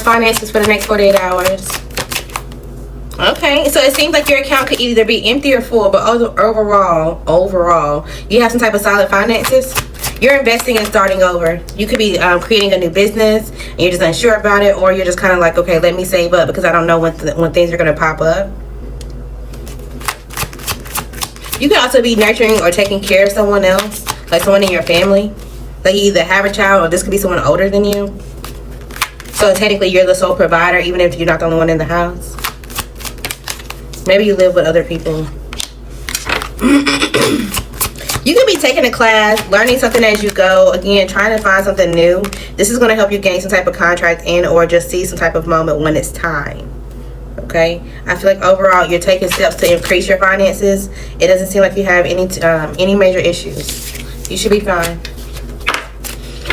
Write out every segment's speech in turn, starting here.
as finances for the next 48 hours. Okay, so it seems like your account could either be empty or full, but overall, you have some type of solid finances. You're investing and starting over. You could be creating a new business and you're just unsure about it, or you're just kind of like, okay, let me save up because I don't know when things are going to pop up. You could also be nurturing or taking care of someone else, like someone in your family. Like you either have a child or this could be someone older than you. So technically you're the sole provider even if you're not the only one in the house. Maybe you live with other people. You could be taking a class, learning something as you go. Again, trying to find something new. This is going to help you gain some type of contract and or just see some type of moment when it's time. Okay? I feel like overall you're taking steps to increase your finances. It doesn't seem like you have any major issues. You should be fine.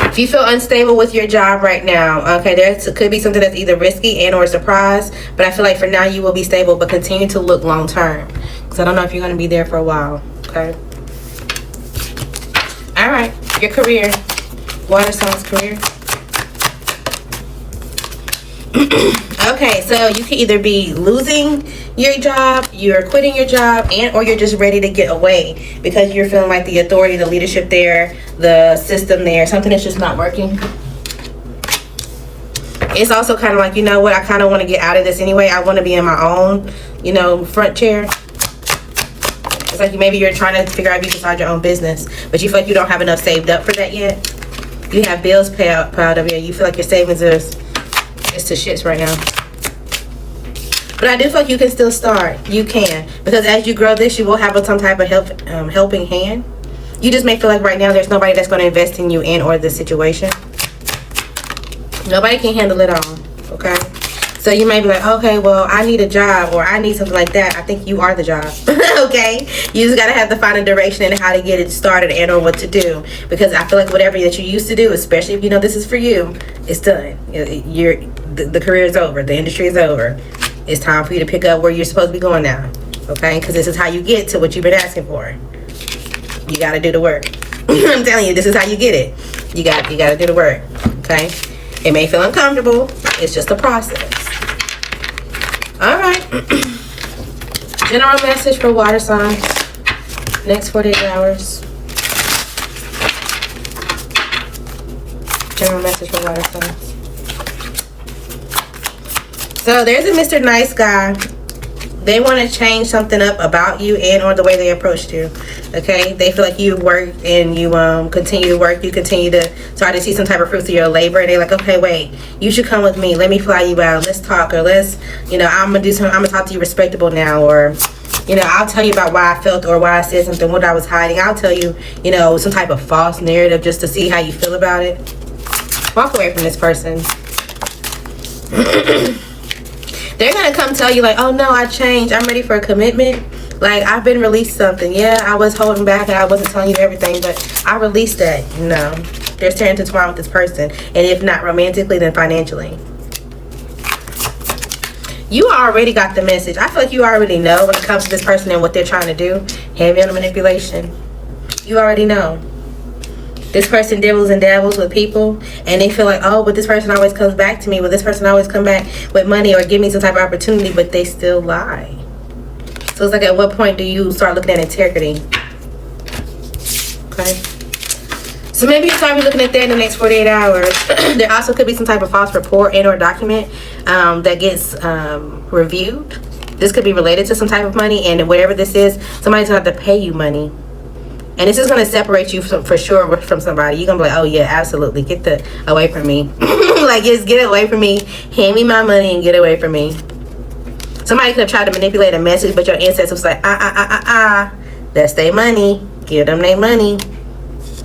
If you feel unstable with your job right now, okay, there could be something that's either risky and or a surprise, but I feel like for now you will be stable, but continue to look long term because I don't know if you're going to be there for a while. Okay. All right, your career, water signs career. Okay, so you can either be losing your job, you're quitting your job, and or you're just ready to get away because you're feeling like the authority, the leadership there, the system there, something that's just not working. It's also kind of like, you know what, I kind of want to get out of this anyway. I want to be in my own, you know, front chair. It's like maybe you're trying to figure out if you can start your own business, but you feel like you don't have enough saved up for that yet. You have bills piled up here. You feel like your savings is to shits right now. But I do feel like you can still start. You can. Because as you grow this, you will have some type of helping hand. You just may feel like right now there's nobody that's going to invest in you and or the situation. Nobody can handle it all. Okay? So you may be like, okay, well, I need a job or I need something like that. I think you are the job. Okay? You just got to have to find a direction and how to get it started and or what to do. Because I feel like whatever that you used to do, especially if you know this is for you, it's done. The career is over. The industry is over. It's time for you to pick up where you're supposed to be going now. Okay? Because this is how you get to what you've been asking for. You got to do the work. I'm telling you, this is how you get it. You got to do the work. Okay? It may feel uncomfortable. It's just a process. All right. General message for water signs. Next 48 hours. General message for water signs. So there's a Mr. Nice Guy. They want to change something up about you and or the way they approached you. Okay? They feel like you work and you continue to work. You continue to try to see some type of fruits of your labor. And they're like, okay, wait, you should come with me. Let me fly you out. Let's talk. Or let's, you know, I'm going to talk to you respectable now. Or, you know, I'll tell you about why I felt or why I said something, what I was hiding. I'll tell you, you know, some type of false narrative just to see how you feel about it. Walk away from this person. They're going to come tell you like, oh no, I changed. I'm ready for a commitment. Like, I've been released something. Yeah, I was holding back and I wasn't telling you everything, but I released that. No, there's turning to tomorrow with this person. And if not romantically, then financially. You already got the message. I feel like you already know when it comes to this person and what they're trying to do. Heavy on the manipulation. You already know. This person dibbles and dabbles with people and they feel like, oh, but this person always comes back to me. But this person always come back with money or give me some type of opportunity, but they still lie. So it's like, at what point do you start looking at integrity? Okay. So maybe you start looking at that in the next 48 hours. There also could be some type of false report and or document that gets reviewed. This could be related to some type of money, and whatever this is, somebody's going to have to pay you money. And this is going to separate you for sure from somebody. You're going to be like, oh yeah, absolutely. Get away from me. Like, just get away from me. Hand me my money and get away from me. Somebody could have tried to manipulate a message, but your ancestors was like, that's their money. Give them their money.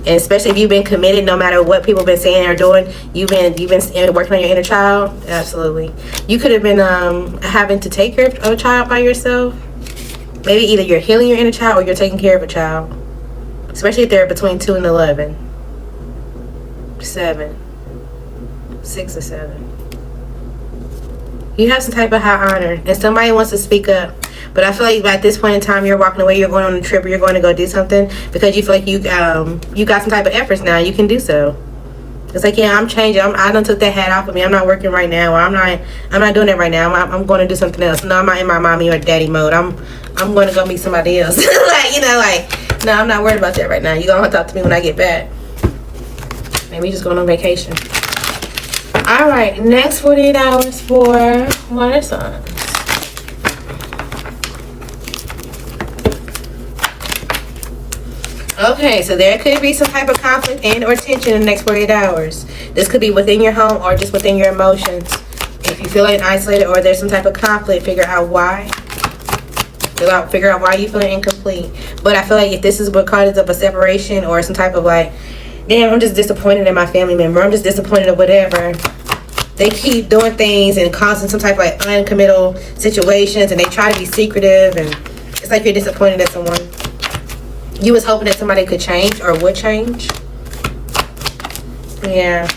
And especially if you've been committed, no matter what people have been saying or doing, you've been working on your inner child. Absolutely. You could have been having to take care of a child by yourself. Maybe either you're healing your inner child or you're taking care of a child. Especially if they're between 2 and 11. 7. 6 or 7. You have some type of high honor. And somebody wants to speak up. But I feel like at this point in time, you're walking away, you're going on a trip, or you're going to go do something because you feel like you got some type of efforts now. You can do so. It's like, yeah, I'm changing. I done took that hat off of me. I'm not working right now. Or I'm not doing it right now. I'm going to do something else. No, I'm not in my mommy or daddy mode. I'm going to go meet somebody else. No, I'm not worried about that right now. You're going to talk to me when I get back. Maybe just going on vacation. All right, next 48 hours for water signs. Okay, so there could be some type of conflict and or tension in the next 48 hours. This could be within your home or just within your emotions. If you feel like isolated or there's some type of conflict, figure out why. Figure out why you feel incomplete. But I feel like if this is what causes up a separation or some type of like, damn, I'm just disappointed in my family member. I'm just disappointed or whatever. They keep doing things and causing some type of like uncommittal situations, and they try to be secretive, and it's like you're disappointed in someone. You was hoping that somebody could change or would change. Yeah.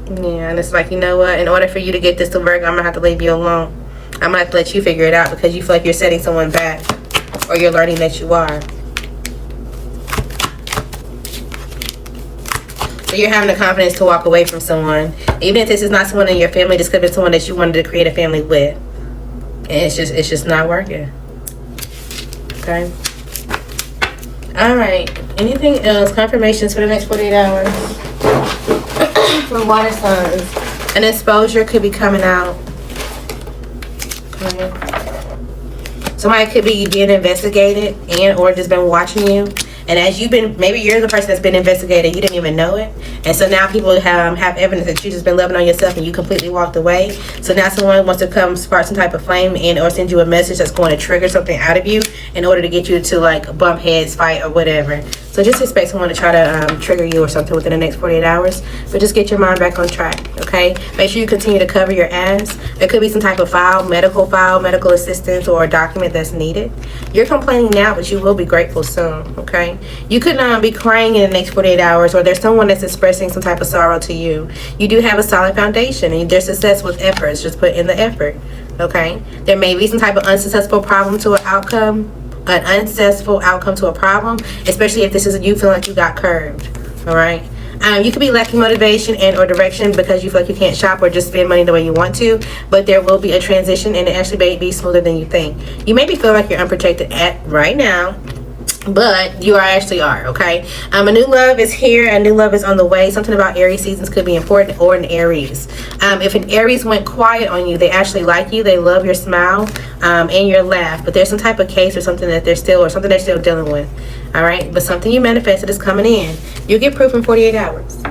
Yeah, and it's like, you know what? In order for you to get this to work, I'm going to have to leave you alone. I'm going to have to let you figure it out because you feel like you're setting someone back. Or you're learning that you are. So you're having the confidence to walk away from someone. Even if this is not someone in your family, this could be someone that you wanted to create a family with. And it's just not working. Okay. All right. Anything else? Confirmations for the next 48 hours for water signs. An exposure could be coming out. Okay. Somebody could be being investigated and or just been watching you. And as you've been, maybe you're the person that's been investigated, you didn't even know it. And so now people have evidence that you just been loving on yourself and you completely walked away. So now someone wants to come spark some type of flame and or send you a message that's going to trigger something out of you in order to get you to like bump heads, fight, or whatever. So just expect someone to try to trigger you or something within the next 48 hours. But just get your mind back on track, okay? Make sure you continue to cover your ass. There could be some type of medical assistance, or a document that's needed. You're complaining now, but you will be grateful soon, okay? You could be crying in the next 48 hours, or there's someone that's expressing some type of sorrow to you. You do have a solid foundation, and there's success with efforts. Just put in the effort, okay? There may be some type of unsuccessful problem to an outcome. An unsuccessful outcome to a problem, especially if this is you feeling like you got curved. All right. You could be lacking motivation and or direction because you feel like you can't shop or just spend money the way you want to, but there will be a transition and it actually may be smoother than you think. You maybe feel like you're unprotected right now, but you actually are, okay? A new love is here. A new love is on the way. Something about Aries seasons could be important, or an Aries. If an Aries went quiet on you, they actually like you. They love your smile and your laugh. But there's some type of case or something that they're still dealing with, all right? But something you manifested is coming in. You'll get proof in 48 hours.